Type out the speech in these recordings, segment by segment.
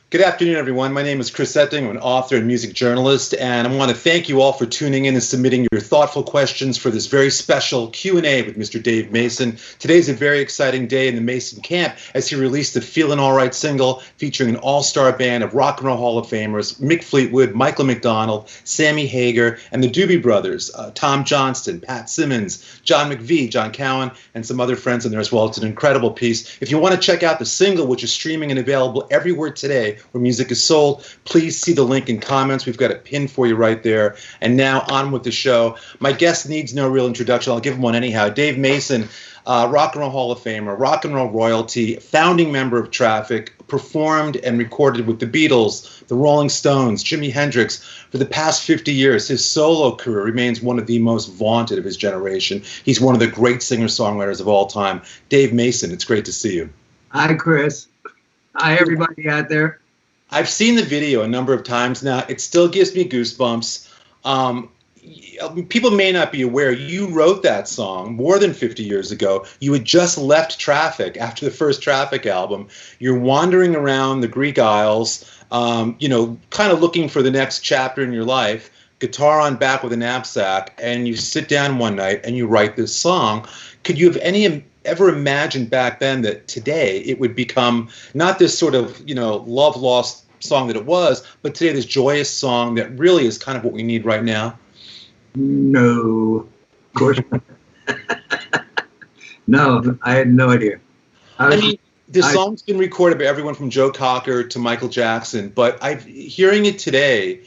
Good afternoon, everyone. My name is Chris Epting. I'm an author and music journalist, and I want to thank you all for tuning in and submitting your thoughtful questions for this very special Q&A with Mr. Dave Mason. Today's a very exciting day in the Mason camp as he released the Feelin Alright single featuring an all-star band of Rock and Roll Hall of Famers, Mick Fleetwood, Michael McDonald, Sammy Hagar, and the Doobie Brothers, Tom Johnston, Pat Simmons, John McVie, John Cowan, and some other friends in there as well. It's an incredible piece. If you want to check out the single, which is streaming and available everywhere today where music is sold, please see the link in comments. We've got it pinned for you right there. And now on with the show. My guest needs no real introduction. I'll give him one anyhow. Dave Mason, Rock and Roll Hall of Famer, rock and roll royalty, founding member of Traffic, performed and recorded with the Beatles, the Rolling Stones, Jimi Hendrix for the past 50 years. His solo career remains one of the most vaunted of his generation. He's one of the great singer-songwriters of all time. Dave Mason, it's great to see you. Hi, Chris. Hi, everybody out there. I've seen the video a number of times now. It still gives me goosebumps. People may not be aware, you wrote that song more than 50 years ago. You had just left Traffic after the first Traffic album. You're wandering around the Greek Isles, kind of looking for the next chapter in your life, guitar on back with a knapsack, and you sit down one night and you write this song. Could you have ever imagined back then that today it would become not this sort of, love lost song that it was, but today this joyous song that really is kind of what we need right now? No, of course not. No, I had no idea. The song's been recorded by everyone from Joe Cocker to Michael Jackson, but hearing it today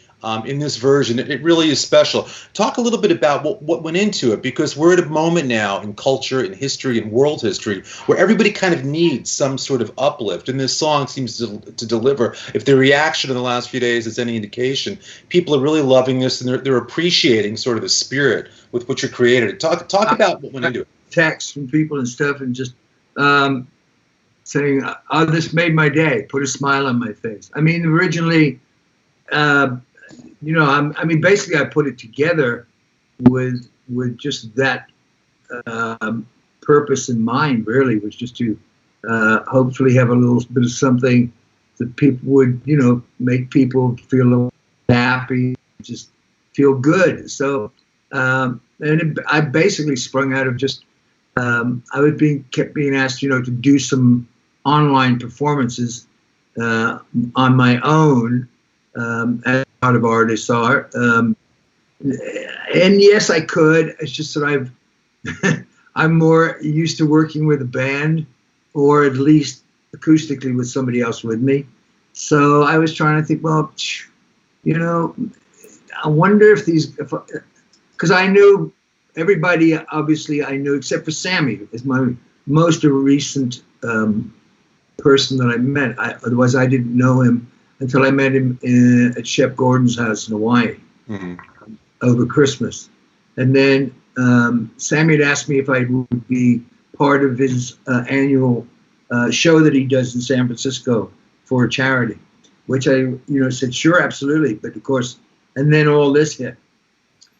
in this version, it really is special. Talk a little bit about what went into it, because we're at a moment now in culture, in history, in world history, where everybody kind of needs some sort of uplift, and this song seems to deliver. If the reaction in the last few days is any indication, people are really loving this, and they're appreciating sort of the spirit with which you created it. Talk about what went into it. Texts from people and stuff, and just saying, "Oh, this made my day. Put a smile on my face." I mean, originally. Basically, I put it together with just that purpose in mind. Really, was just to hopefully have a little bit of something that people would, make people feel a little happy, just feel good. So, I basically sprung out of just I kept being asked, to do some online performances on my own. As a lot of artists are, and yes, I could. It's just that I'm more used to working with a band, or at least acoustically with somebody else with me. So I was trying to think, well, I wonder if because I knew everybody. Obviously, I knew except for Sammy, is my most recent person that I met. Otherwise, I didn't know him until I met him at Shep Gordon's house in Hawaii over Christmas. And then Sammy had asked me if I would be part of his annual show that he does in San Francisco for a charity, which I said, sure, absolutely. But of course, and then all this hit.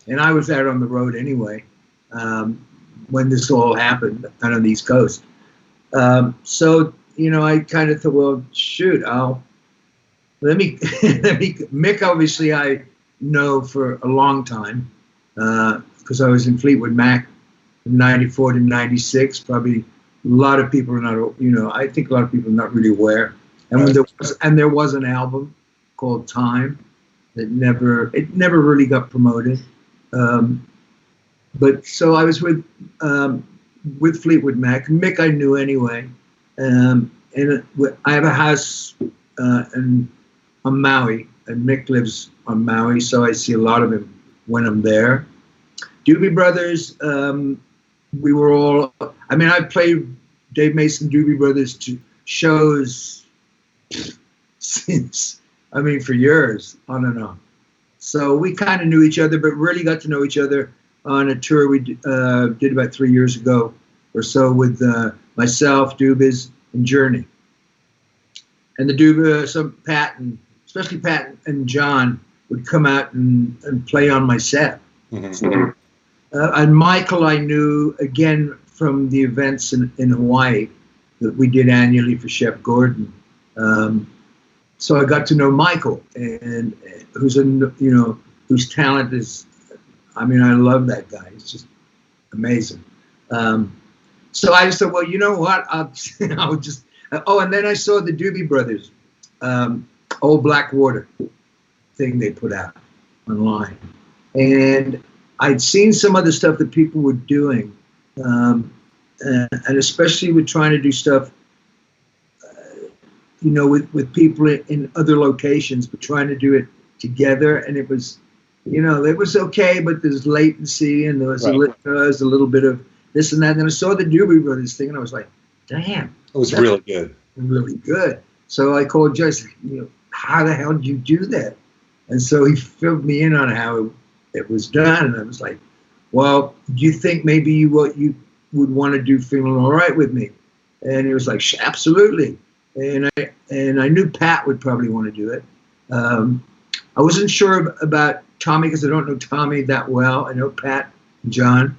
And I was out on the road anyway when this all happened out on the East Coast. So, I kind of thought, well, shoot, let me, Mick, obviously I know for a long time, because I was in Fleetwood Mac from 94 to 96. Probably a lot of people are not, I think a lot of people are not really aware. And when there was an album called Time that never really got promoted. But so I was with Fleetwood Mac. Mick I knew anyway. And I have a house on Maui, and Mick lives on Maui, so I see a lot of him when I'm there. Doobie Brothers, we were all, I played Dave Mason, Doobie Brothers to shows since, for years, on and on. So we kind of knew each other, but really got to know each other on a tour we did about 3 years ago or so with myself, Doobies, and Journey. And the Doobie, especially Pat and John would come out and play on my set. Mm-hmm. And Michael I knew, again, from the events in Hawaii that we did annually for Shep Gordon. so I got to know Michael, and whose talent is, I mean, I love that guy. He's just amazing. So I just thought, well, you know what? I'll just. Oh, and then I saw the Doobie Brothers, Old Black Water thing they put out online, and I'd seen some other stuff that people were doing, and especially with trying to do stuff, with people in other locations, but trying to do it together, and it was, it was okay, but there's latency, and there was a little bit of this and that. And then I saw the Doobie Brothers thing, and I was like, damn. It was really good. Really good. So I called Judge, how the hell did you do that? And so he filled me in on how it was done. And I was like, well, do you think maybe you would want to do Feelin Alright with me? And he was like, absolutely. And I knew Pat would probably want to do it. I wasn't sure about Tommy because I don't know Tommy that well. I know Pat and John.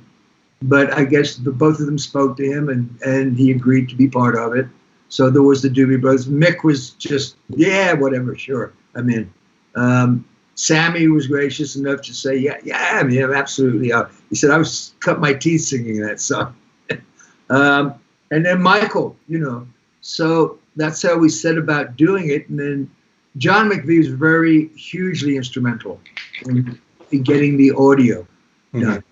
But I guess both of them spoke to him, and he agreed to be part of it. So there was the Doobie Brothers. Mick was just, yeah, whatever, sure, I'm in. Sammy was gracious enough to say, yeah, absolutely. He said, I was cut my teeth singing that song. And then Michael, so that's how we set about doing it. And then John McVie was very hugely instrumental in getting the audio done.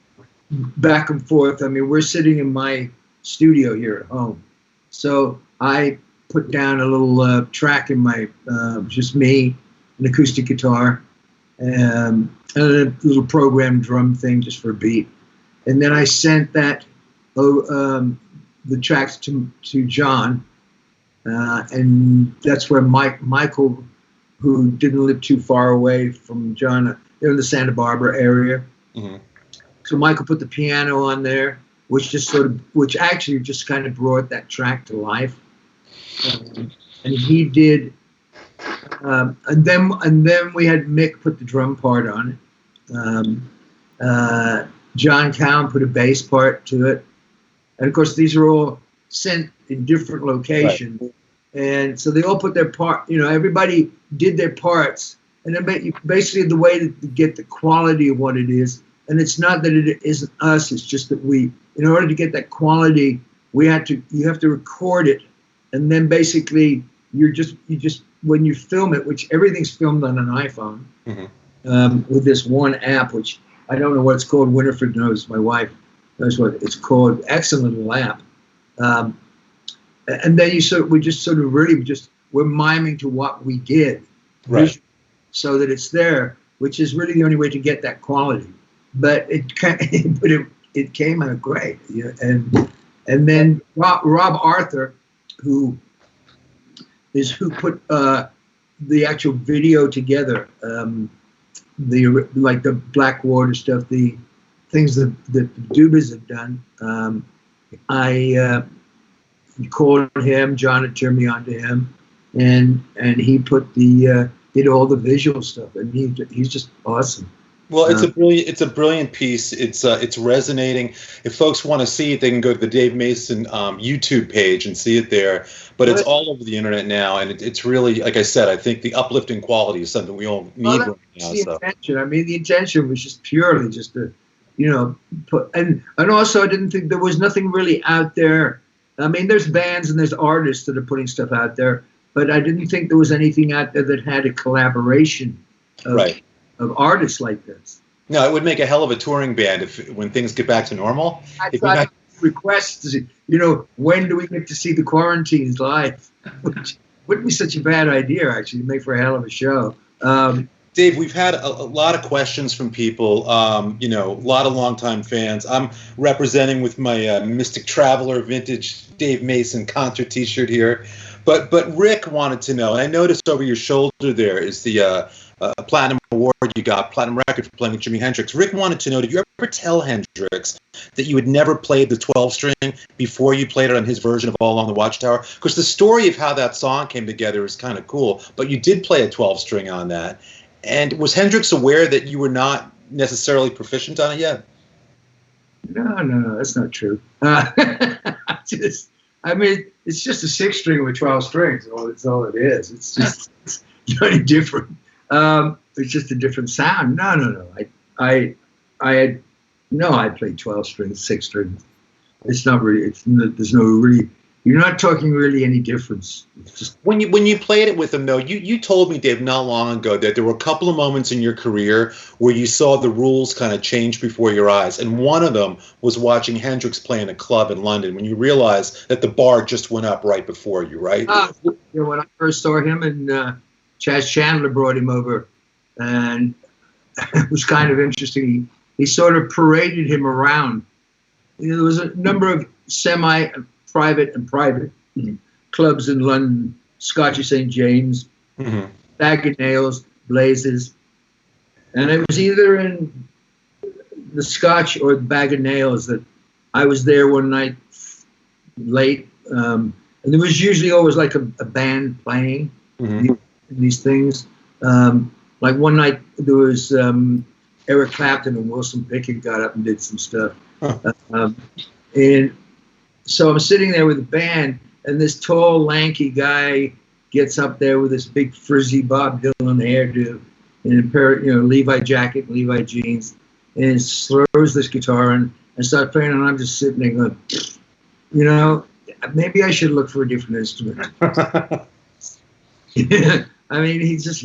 Back and forth. I mean, we're sitting in my studio here at home. So I put down a little track in my, just me, an acoustic guitar, and a little programmed drum thing just for a beat. And then I sent that, the tracks to John. And that's where Michael, who didn't live too far away from John, they're in the Santa Barbara area. Mm-hmm. So Michael put the piano on there, which actually just kind of brought that track to life. And he did, and then we had Mick put the drum part on it. John Cowan put a bass part to it, and of course these are all sent in different locations, right. And so they all put their part. Everybody did their parts, and then basically the way to get the quality of what it is. And it's not that it isn't us, it's just that in order to get that quality, you have to record it. And then basically you just, when you film it, which everything's filmed on an iPhone, with this one app, which I don't know what it's called. Winifred knows, my wife knows what it's called. Excellent little app. And then we're miming to what we did. Right. So that it's there, which is really the only way to get that quality. But it came out great, and then Rob Arthur, who put the actual video together, the Blackwater stuff, the things that the Doobies have done. I called him. John had turned me on to him, and he did all the visual stuff, and he's just awesome. Well, it's a brilliant piece. It's resonating. If folks want to see it, they can go to the Dave Mason YouTube page and see it there. But it's all over the internet now, and it's really, like I said, I think the uplifting quality is something we all need right now. The intention. I mean, the intention was just purely just to, put, and also I didn't think there was nothing really out there. I mean, there's bands and there's artists that are putting stuff out there, but I didn't think there was anything out there that had a collaboration of artists like this. No, it would make a hell of a touring band when things get back to normal. I thought requests, when do we get to see the Quarantines live? Which wouldn't be such a bad idea, actually. It'd make for a hell of a show. Dave, we've had a lot of questions from people, a lot of longtime fans. I'm representing with my Mystic Traveler vintage Dave Mason concert t-shirt here. But Rick wanted to know, and I noticed over your shoulder there is the Platinum Award you got, Platinum Record for playing with Jimi Hendrix. Rick wanted to know, did you ever tell Hendrix that you had never played the 12-string before you played it on his version of All Along the Watchtower? Because the story of how that song came together is kind of cool, but you did play a 12-string on that. And was Hendrix aware that you were not necessarily proficient on it yet? No, that's not true. It's just a 6-string with 12 strings. That's all it is. It's any different. It's just a different sound. No. I played 12 strings, 6 strings. It's not really. There's no really. You're not talking really any difference. It's just when you played it with him, though, you told me, Dave, not long ago that there were a couple of moments in your career where you saw the rules kind of change before your eyes, and one of them was watching Hendrix play in a club in London when you realized that the bar just went up right before you, right? When I first saw him, and Chaz Chandler brought him over, and it was kind of interesting. He sort of paraded him around. There was a number of semi-private and private clubs in London, Scotchy St. James, Bag of Nails, Blazes. And it was either in the Scotch or the Bag of Nails that I was there one night late. And there was usually always like a band playing these things. Like one night there was Eric Clapton and Wilson Pickett got up and did some stuff. And so I'm sitting there with the band, and this tall, lanky guy gets up there with this big frizzy Bob Dylan hairdo and a pair of, Levi jacket and Levi jeans, and throws this guitar in and starts playing, and I'm just sitting there going, maybe I should look for a different instrument. I mean, he's just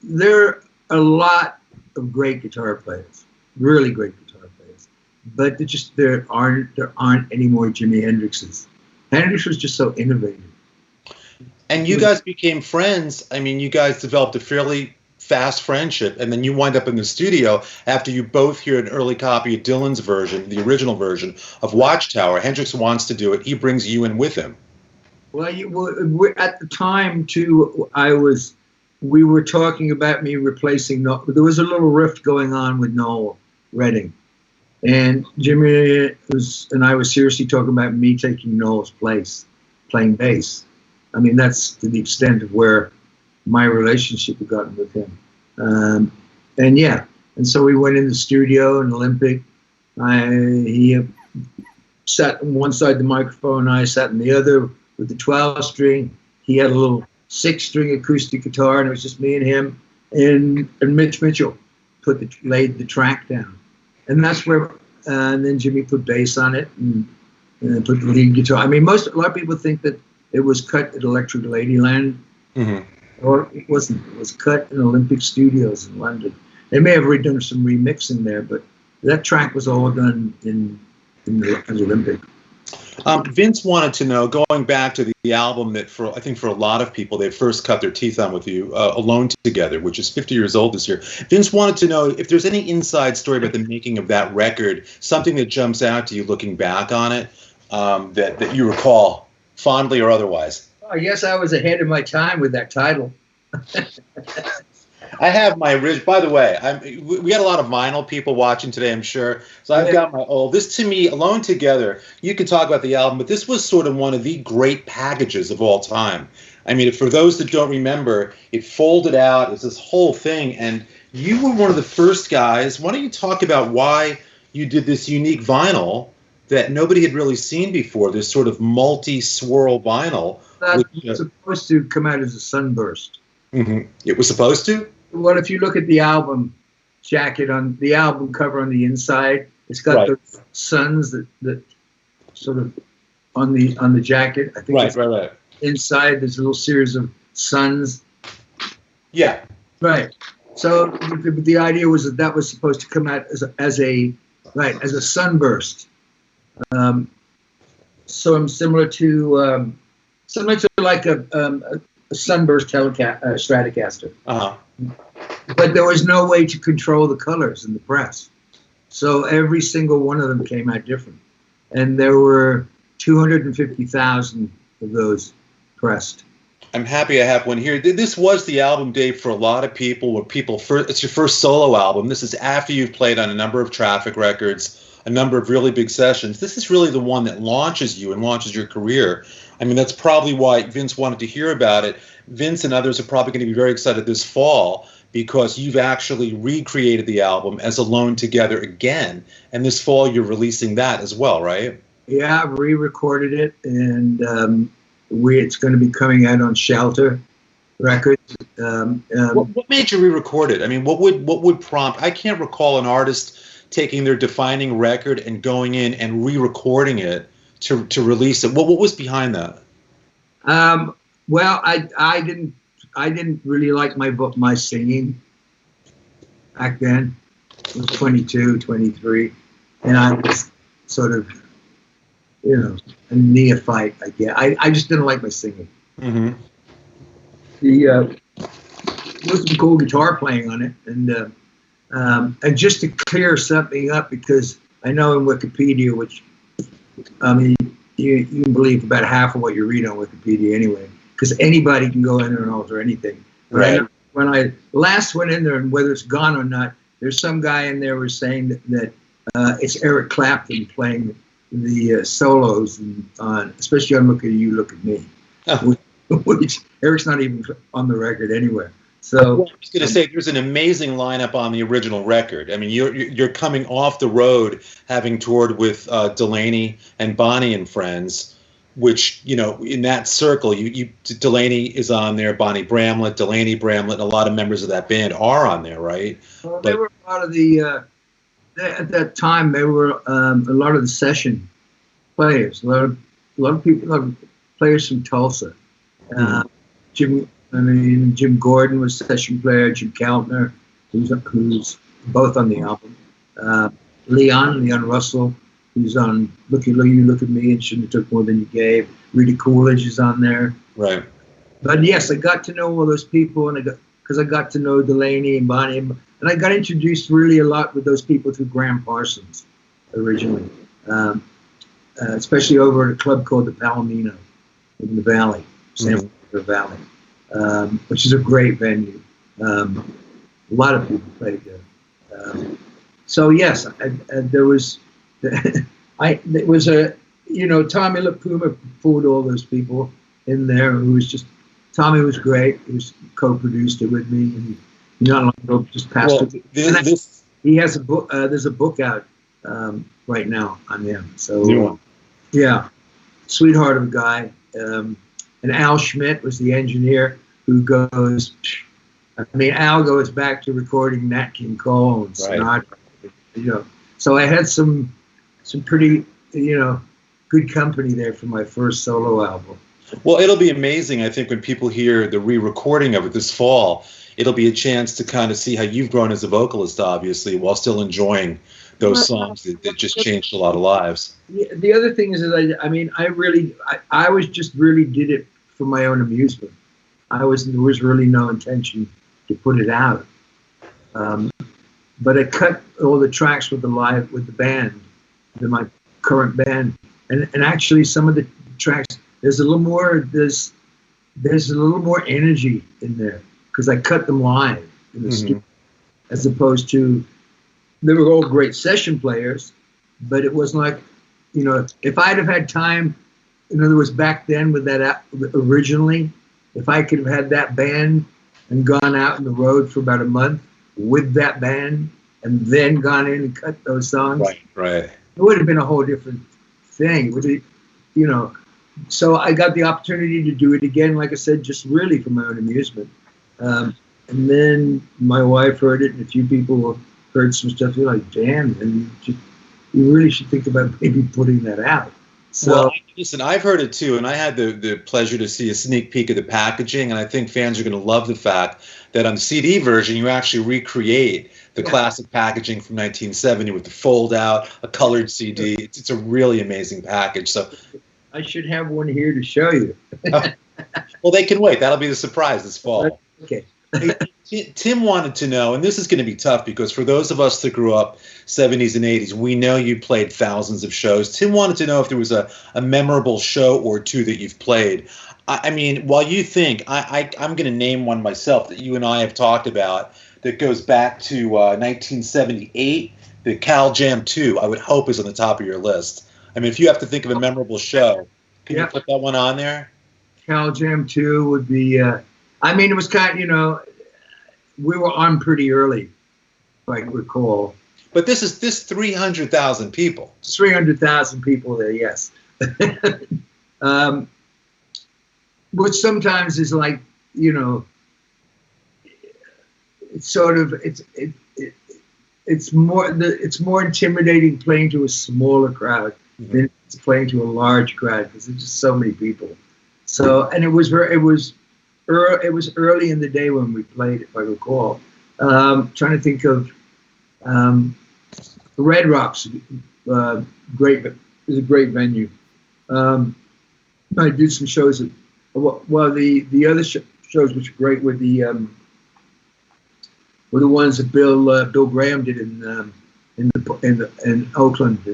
there are a lot of great guitar players, really great guitar players, but there aren't any more Jimi Hendrixes. Hendrix was just so innovative. And you guys became friends. I mean, you guys developed a fairly fast friendship, and then you wind up in the studio after you both hear an early copy of Dylan's version, the original version of Watchtower. Hendrix wants to do it. He brings you in with him. Well, at the time too, we were talking about me replacing Noel. There was a little rift going on with Noel Redding, and Jimmy and I was seriously talking about me taking Noel's place, playing bass. I mean, that's to the extent of where my relationship had gotten with him. And so we went in the studio in Olympic. He sat on one side of the microphone, I sat on the other with the 12 string. He had a little 6-string acoustic guitar, and it was just me and him. And Mitch Mitchell laid the track down, and that's where. And then Jimmy put bass on it and put the lead guitar. I mean, a lot of people think that it was cut at Electric Ladyland, or it wasn't. It was cut in Olympic Studios in London. They may have redone some remixing there, but that track was all done in the Olympic. Vince wanted to know, going back to the album that I think for a lot of people, they first cut their teeth on with you, Alone Together, which is 50 years old this year. Vince wanted to know if there's any inside story about the making of that record, something that jumps out to you looking back on it, that you recall, fondly or otherwise. I guess I was ahead of my time with that title. I have my original. By the way, we got a lot of vinyl people watching today, I'm sure. So I've got my old. This, to me, Alone Together, you can talk about the album, but this was sort of one of the great packages of all time. I mean, for those that don't remember, it folded out. It's this whole thing. And you were one of the first guys. Why don't you talk about why you did this unique vinyl that nobody had really seen before, this sort of multi-swirl vinyl? That was supposed to come out as a sunburst. It was supposed to? Well, if you look at the album jacket on the album cover on the inside, it's got the suns that sort of on the jacket. I think right. Inside, there's a little series of suns. Yeah. Right. So the idea was that was supposed to come out as a sunburst. So I'm similar to like a sunburst Stratocaster. But there was no way to control the colors in the press. So every single one of them came out different. And there were 250,000 of those pressed. I'm happy I have one here. This was the album, Dave, for a lot of people. It's your first solo album. This is after you've played on a number of Traffic records, a number of really big sessions. This is really the one that launches you and launches your career. I mean, that's probably why Vince wanted to hear about it. Vince and others are probably going to be very excited this fall because you've actually recreated the album as Alone Together again. And this fall, you're releasing that as well, right? Yeah, I've re-recorded it. And it's going to be coming out on Shelter Records. What made you re-record it? I mean, what would prompt? I can't recall an artist taking their defining record and going in and re-recording it to release it. What was behind that? Well, I didn't really like my singing back then. I was 22, 23, and I was sort of, a neophyte. I just didn't like my singing. Mm-hmm. There was some cool guitar playing on it, and just to clear something up, because I know in Wikipedia, which I mean, you can believe about half of what you read on Wikipedia anyway, because anybody can go in there and alter anything. Right. When I last went in there, and whether it's gone or not, there's some guy in there was saying that it's Eric Clapton playing the solos on, especially on "Look at You, Look at Me," which Eric's not even on the record anywhere. So well, I was going to say there's an amazing lineup on the original record. I mean, you're coming off the road, having toured with Delaney and Bonnie and Friends, which in that circle, Delaney is on there, Bonnie Bramlett, Delaney Bramlett, and a lot of members of that band are on there, right? Well, they were a lot of the at that time. They were a lot of the session players. A lot of people, a lot of players from Tulsa. Jim Gordon was session player. Jim Keltner, who's both on the album. Leon Russell, who's on Look at You, Look at Me, and Shouldn't Have Took More Than You Gave. Rita Coolidge is on there. Right. But yes, I got to know all those people, and because I got to know Delaney and Bonnie, and I got introduced really a lot with those people through Graham Parsons originally, especially over at a club called the Palomino in the Valley, San Francisco Valley, which is a great venue. A lot of people played there. So yes, there was, it was a, Tommy LaPuma pulled all those people in there, who was just, Tommy was great. He was co-produced it with me, and not long ago just passed it. He has a book. There's a book out right now on him. So yeah, sweetheart of a guy. And Al Schmidt was the engineer who goes. I mean, Al goes back to recording Nat King Cole and Sinatra. So I had some pretty good company there for my first solo album. Well, it'll be amazing, I think, when people hear the re-recording of it this fall. It'll be a chance to kind of see how you've grown as a vocalist, obviously, while still enjoying those songs that just changed a lot of lives. The other thing is that I was just really did it for my own amusement. There was really no intention to put it out. But I cut all the tracks with the band, my current band, and actually some of the tracks. There's a little more energy in there because I cut them live in the studio, as opposed to, they were all great session players, but it wasn't like, if I'd have had time, in other words, back then with that originally, if I could have had that band and gone out on the road for about a month with that band and then gone in and cut those songs, right, it would have been a whole different thing. It would be, so I got the opportunity to do it again, like I said, just really for my own amusement. And then my wife heard it, and a few people heard some stuff. They're like, damn, and you really should think about maybe putting that out. So, well, listen, I've heard it too, and I had the pleasure to see a sneak peek of the packaging, and I think fans are going to love the fact that on the CD version, you actually recreate the classic packaging from 1970 with the fold-out, a colored CD. It's a really amazing package. So I should have one here to show you. Well, they can wait. That'll be the surprise this fall. Okay. Tim wanted to know, and this is going to be tough because for those of us that grew up 70s and 80s, we know you played thousands of shows. Tim wanted to know if there was a memorable show or two that you've played. I mean, while you think, I'm going to name one myself that you and I have talked about that goes back to 1978. The Cal Jam 2, I would hope, is on the top of your list. I mean, if you have to think of a memorable show, can you put that one on there? Cal Jam 2 would be, it was kind of, we were on pretty early, if I recall. But this 300,000 people. 300,000 people there, yes. which sometimes is like, you know, it's sort of it's more intimidating playing to a smaller crowd than it's playing to a large crowd because there's just so many people. So, and it was early in the day when we played, if I recall. Trying to think of Red Rocks, great. It was a great venue. I did some shows at, well, the other shows which were great were the ones that Bill Graham did in Oakland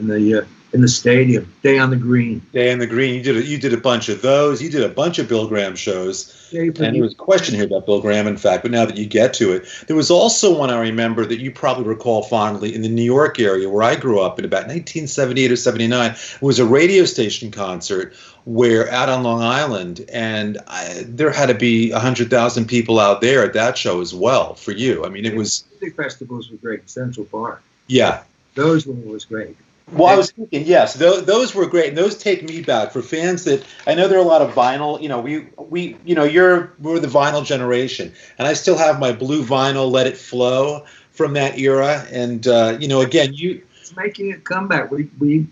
in the stadium. Day on the Green. Day on the Green. You did a bunch of those. You did a bunch of Bill Graham shows. And there was a question here about Bill Graham, in fact, but now that you get to it, there was also one I remember that you probably recall fondly in the New York area where I grew up in about 1978 or 79. It was a radio station concert where out on Long Island, and there had to be 100,000 people out there at that show as well for you. I mean, it was... Music festivals were great. Central Park. Yeah. Those one was great. Well, I was thinking, yes, those were great, and those take me back for fans that I know there are a lot of vinyl. You know, we're the vinyl generation, and I still have my blue vinyl Let It Flow from that era. And again, it's making a comeback. We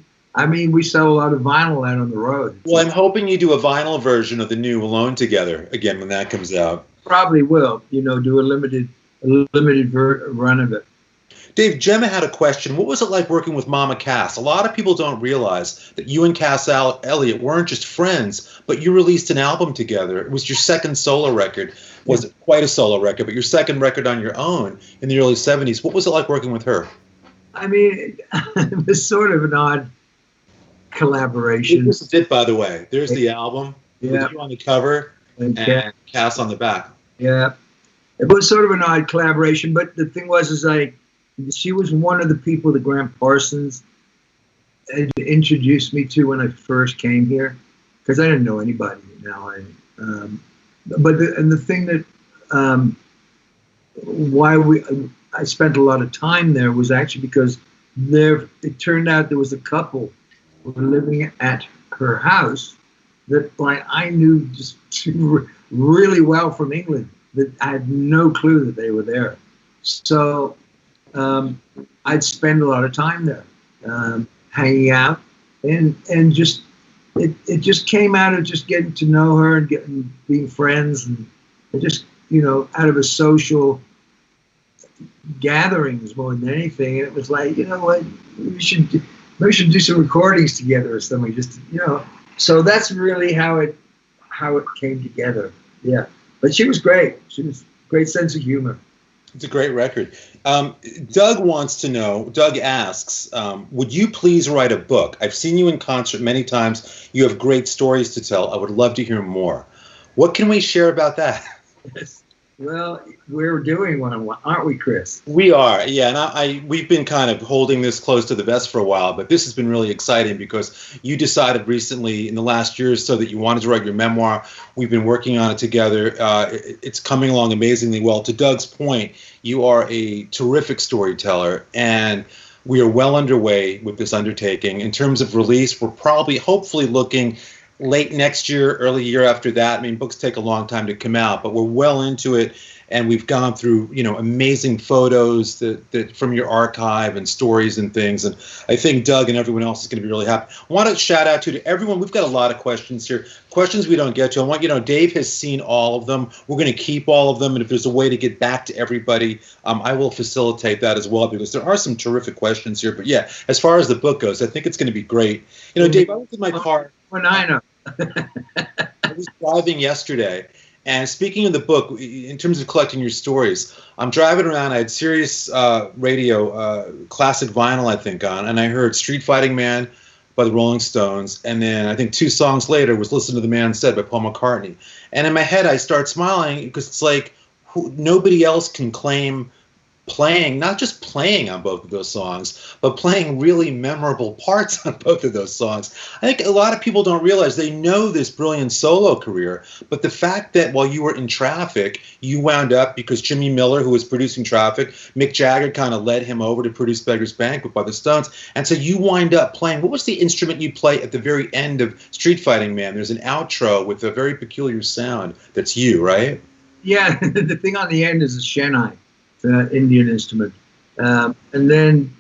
sell a lot of vinyl out on the road. Well, I'm hoping you do a vinyl version of the new Alone Together again when that comes out. Probably will. Do a limited run of it. Dave, Gemma had a question. What was it like working with Mama Cass? A lot of people don't realize that you and Cass Elliot weren't just friends, but you released an album together. It was your second solo record. Was it quite a solo record, but your second record on your own in the early 70s. What was it like working with her? I mean, it was sort of an odd collaboration. This is it, by the way. There's the album. Yeah. With you on the cover and Cass on the back. Yeah. It was sort of an odd collaboration, but the thing was, she was one of the people that Graham Parsons had introduced me to when I first came here, because I didn't know anybody now. The thing that I spent a lot of time there was actually because it turned out there was a couple who were living at her house that I knew just really well from England, that I had no clue that they were there. So I'd spend a lot of time there, hanging out, and just it just came out of just getting to know her and being friends, and just out of a social gatherings more than anything. And it was like, what, we should do some recordings together or something. Just so that's really how it came together. Yeah, but she was great. She was great sense of humor. It's a great record. Doug asks, would you please write a book? I've seen you in concert many times. You have great stories to tell. I would love to hear more. What can we share about that? Yes. Well, we're doing one, aren't we, Chris? We are, yeah. And we've been kind of holding this close to the vest for a while, but this has been really exciting because you decided recently in the last year or so that you wanted to write your memoir. We've been working on it together. It's coming along amazingly well. To Doug's point, you are a terrific storyteller, and we are well underway with this undertaking. In terms of release, we're hopefully looking late next year, early year after that. I mean, books take a long time to come out, but we're well into it, and we've gone through, amazing photos that from your archive and stories and things. And I think Doug and everyone else is going to be really happy. I want to shout out to everyone. We've got a lot of questions here, questions we don't get to. I want Dave has seen all of them. We're going to keep all of them, and if there's a way to get back to everybody, I will facilitate that as well, because there are some terrific questions here. But yeah, as far as the book goes, I think it's going to be great. Dave, I was in my car. I know. I was driving yesterday, and speaking of the book, in terms of collecting your stories, I'm driving around. I had Sirius radio, classic vinyl, I think, on, and I heard Street Fighting Man by the Rolling Stones, and then I think 2 songs later was Listen to the Man Said by Paul McCartney. And in my head, I start smiling because it's like nobody else can claim playing, not just playing on both of those songs, but playing really memorable parts on both of those songs. I think a lot of people don't realize they know this brilliant solo career, but the fact that while you were in Traffic, you wound up, because Jimmy Miller, who was producing Traffic, Mick Jagger kind of led him over to produce Beggar's Banquet by the Stones. And so you wind up playing, what was the instrument you play at the very end of Street Fighting Man? There's an outro with a very peculiar sound that's you, right? Yeah, the thing on the end is a Chennai, Indian instrument. And then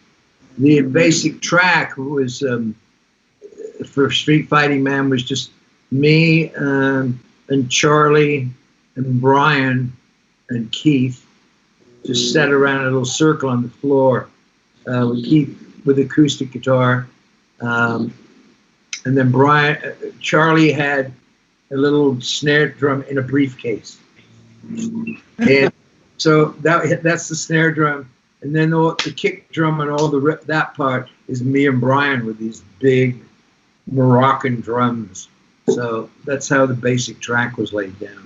the basic track was, for Street Fighting Man, was just me and Charlie and Brian and Keith just sat around a little circle on the floor with Keith with acoustic guitar. And then Charlie had a little snare drum in a briefcase. And so that's the snare drum. And then the kick drum and all that part is me and Brian with these big Moroccan drums. So that's how the basic track was laid down.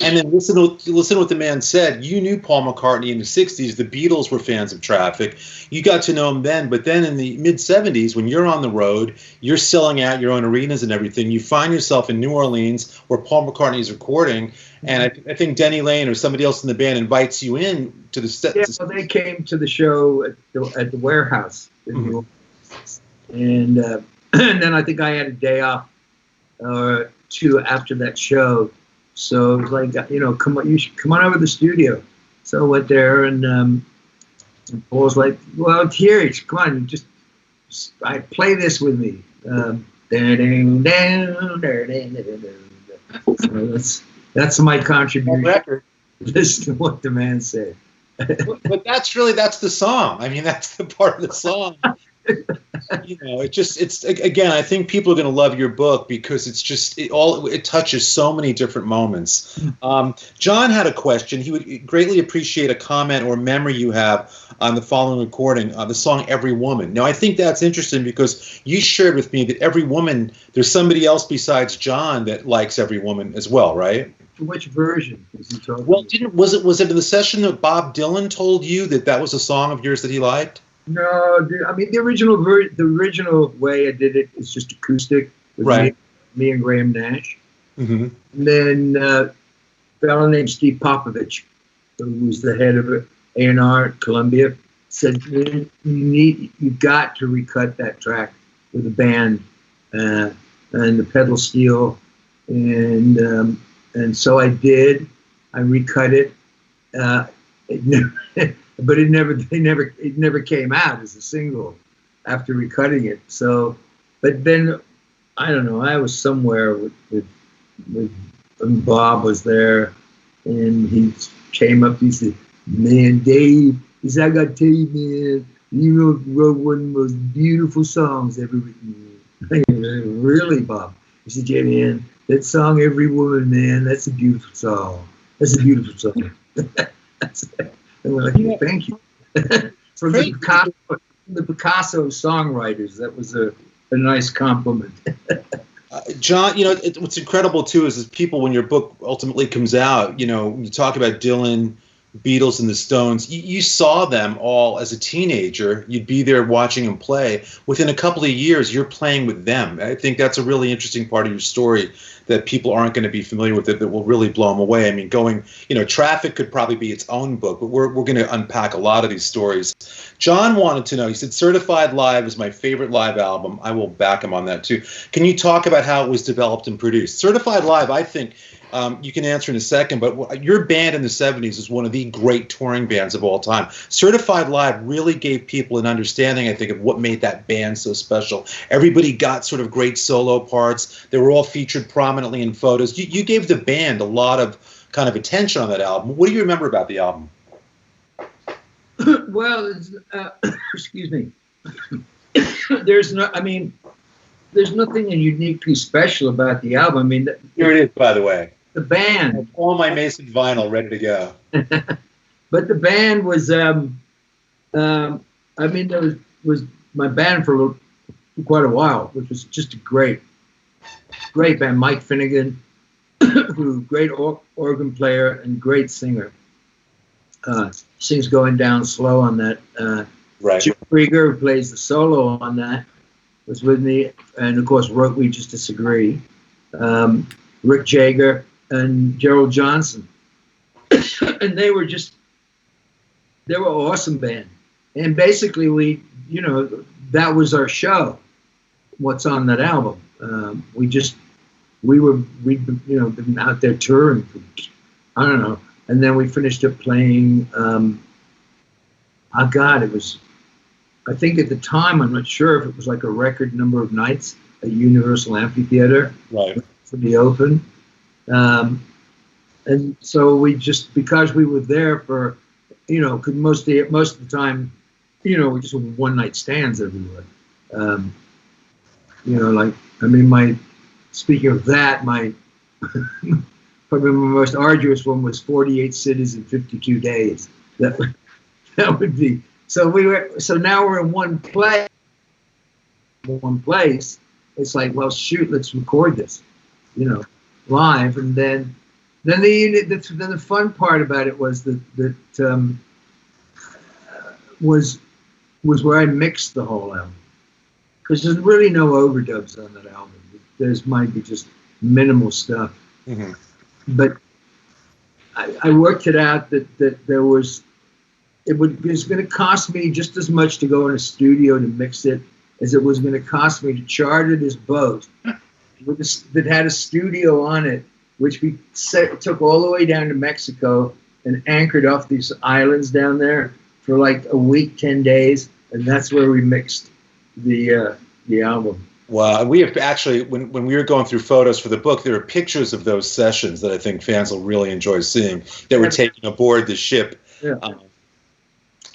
And then listen to what the man said. You knew Paul McCartney in the 60s. The Beatles were fans of Traffic. You got to know him then. But then in the mid-70s, when you're on the road, you're selling out your own arenas and everything. You find yourself in New Orleans where Paul McCartney is recording. And I think Denny Lane or somebody else in the band invites you in to the set. Yeah, well, they came to the show at the warehouse in New Orleans. And then I think I had a day off or two after that show. So it was like, come on, you should come on over to the studio. So I went there, and Paul's like, well, here, come on, just I play this with me. So that's my contribution. Listen to what the man said. But that's the song. I mean, that's the part of the song. It's again, I think people are going to love your book because it touches so many different moments. John had a question. He would greatly appreciate a comment or memory you have on the following recording, the song Every Woman. Now, I think that's interesting because you shared with me that Every Woman, there's somebody else besides John that likes Every Woman as well, right? Which version was he talking Well, about? was it in the session that Bob Dylan told you that was a song of yours that he liked? No, I mean the original way I did it is just acoustic with right. me and Graham Nash. Mm-hmm. And then a fellow named Steve Popovich, who was the head of A&R at Columbia, said you've got to recut that track with a band and the pedal steel, and so I did. I recut it. But it never came out as a single after recutting it. So, but then I don't know. I was somewhere with and Bob was there, and he came up. He said, "Man, Dave," he said, "I got to tell you, man, you wrote one of the most beautiful songs ever written." I said, "Really, Bob?" He said, "Yeah, man, that song Every Woman, man, that's a beautiful song. That's a beautiful song." And we're like, thank you. From the Picasso songwriters, that was a nice compliment. John, what's incredible too is people, when your book ultimately comes out, you talk about Dylan, Beatles, and the Stones. You saw them all as a teenager. You'd be there watching them play. Within a couple of years, you're playing with them. I think that's a really interesting part of your story that people aren't going to be familiar with it, that will really blow them away. I mean, Traffic could probably be its own book, but we're going to unpack a lot of these stories. John wanted to know, he said, Certified Live is my favorite live album. I will back him on that too. Can you talk about how it was developed and produced? Certified Live, I think, you can answer in a second, but your band in the 70s is one of the great touring bands of all time. Certified Live really gave people an understanding, I think, of what made that band so special. Everybody got sort of great solo parts. They were all featured prominently in photos. You gave the band a lot of kind of attention on that album. What do you remember about the album? Well, excuse me. There's nothing uniquely special about the album. I mean, here it is, by the way. The band. All my Mason vinyl ready to go. But the band was, there was my band for quite a while, which was just a great band. Mike Finnegan, who great organ player and great singer. Sings Going Down Slow on that. Right. Jim Krieger, who plays the solo on that, was with me, and of course wrote We Just Disagree. Rick Jagger and Gerald Johnson. And they were awesome band. And basically that was our show. What's on that album? We'd been out there touring for, I don't know. And then we finished up playing, it was, I think at the time, I'm not sure if it was like a record number of nights at Universal Amphitheater. Right. For the Open. And so because we were there for, because most of the time, we just were one night stands everywhere. Speaking of that, probably my most arduous one was 48 cities in 52 days. That would be, so now we're in one place. It's like, well, shoot, let's record this, live. And then the fun part about it was was where I mixed the whole album, because there's really no overdubs on that album. There's might be just minimal stuff. Mm-hmm. But I worked it out that it was going to cost me just as much to go in a studio to mix it as it was going to cost me to charter this boat that had a studio on it, which we took all the way down to Mexico and anchored off these islands down there for like a week, 10 days, and that's where we mixed the album. Wow. We have actually, when we were going through photos for the book, there are pictures of those sessions that I think fans will really enjoy seeing that were taken aboard the ship. Yeah.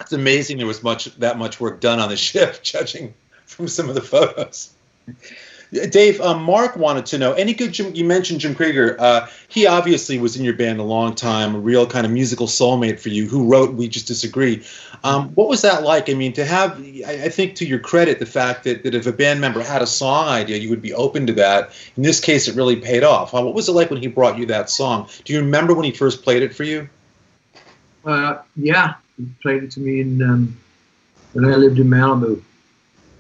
It's amazing there was that much work done on the ship, judging from some of the photos. Dave, Mark wanted to know, you mentioned Jim Krieger. He obviously was in your band a long time, a real kind of musical soulmate for you, who wrote We Just Disagree. What was that like? I mean, to have, I think to your credit, the fact that if a band member had a song idea, you would be open to that. In this case, it really paid off. What was it like when he brought you that song? Do you remember when he first played it for you? Yeah, he played it to me when I lived in Malibu.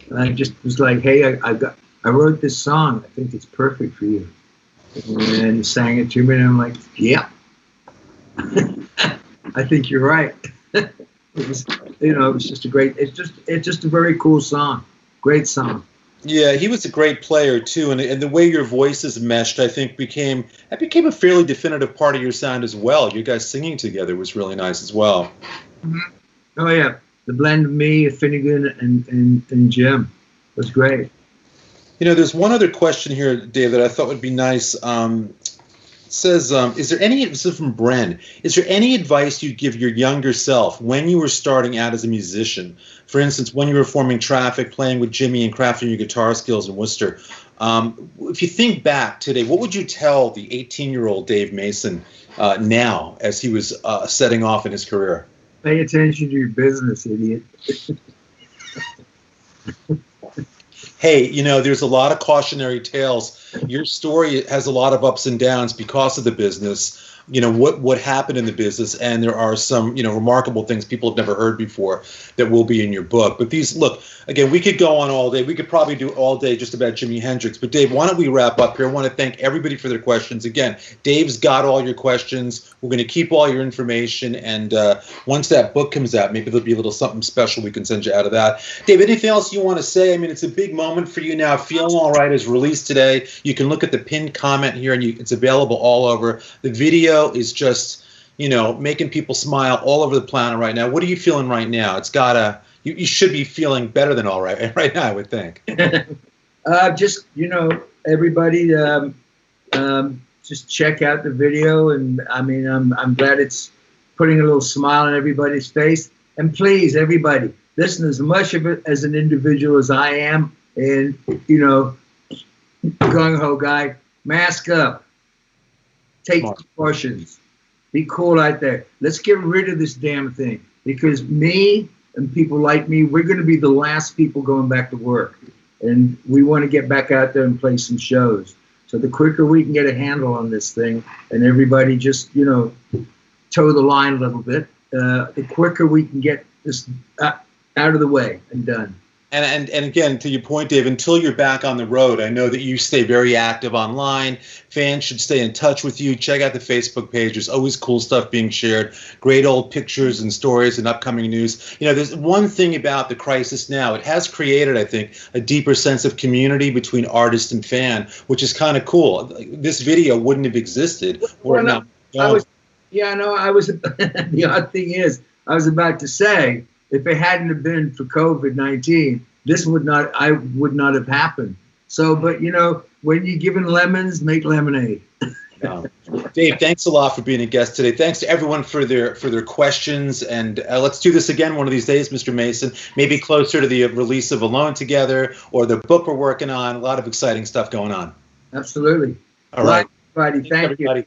And I just was like, hey, I wrote this song. I think it's perfect for you. And he sang it to me, and I'm like, yeah. I think you're right. It was just it's just a very cool song. Great song. Yeah, he was a great player too, and the way your voices meshed, I think became a fairly definitive part of your sound as well. You guys singing together was really nice as well. Mm-hmm. Oh yeah, the blend of me, Finnegan, and Jim was great. There's one other question here, Dave, that I thought would be nice. It says, this is from Bren, is there any advice you'd give your younger self when you were starting out as a musician? For instance, when you were forming Traffic, playing with Jimmy, and crafting your guitar skills in Worcester. If you think back today, what would you tell the 18-year-old Dave Mason now as he was setting off in his career? Pay attention to your business, idiot. Hey, there's a lot of cautionary tales. Your story has a lot of ups and downs because of the business. What happened in the business, and there are some, remarkable things people have never heard before that will be in your book. But look, again, we could go on all day. We could probably do all day just about Jimi Hendrix. But Dave, why don't we wrap up here? I want to thank everybody for their questions. Again, Dave's got all your questions. We're going to keep all your information. And once that book comes out, maybe there'll be a little something special we can send you out of that. Dave, anything else you want to say? I mean, it's a big moment for you now. Feelin Alright is released today. You can look at the pinned comment here, and it's available all over. The video is just, making people smile all over the planet right now. What are you feeling right now? It's you should be feeling better than all right now, I would think. Just, everybody, just check out the video. And I mean, I'm glad it's putting a little smile on everybody's face. And please, everybody, listen as much of it as an individual as I am. And, gung-ho guy, mask up. Take precautions. Be cool out there. Let's get rid of this damn thing, because me and people like me, we're going to be the last people going back to work, and we want to get back out there and play some shows. So the quicker we can get a handle on this thing, and everybody just toe the line a little bit, the quicker we can get this out of the way and done. And again, to your point, Dave, until you're back on the road, I know that you stay very active online. Fans should stay in touch with you. Check out the Facebook page. There's always cool stuff being shared, great old pictures and stories and upcoming news. You know, there's one thing about the crisis now. It has created, I think, a deeper sense of community between artist and fan, which is kind of cool. This video wouldn't have existed. Well, no, the odd thing is, I was about to say, if it hadn't have been for COVID-19, this would not have happened. So, but you know, when you're given lemons, make lemonade. Dave, thanks a lot for being a guest today. Thanks to everyone for their questions, and let's do this again one of these days, Mr. Mason. Maybe closer to the release of Alone Together or the book we're working on. A lot of exciting stuff going on. Absolutely. All right, everybody. Thank you.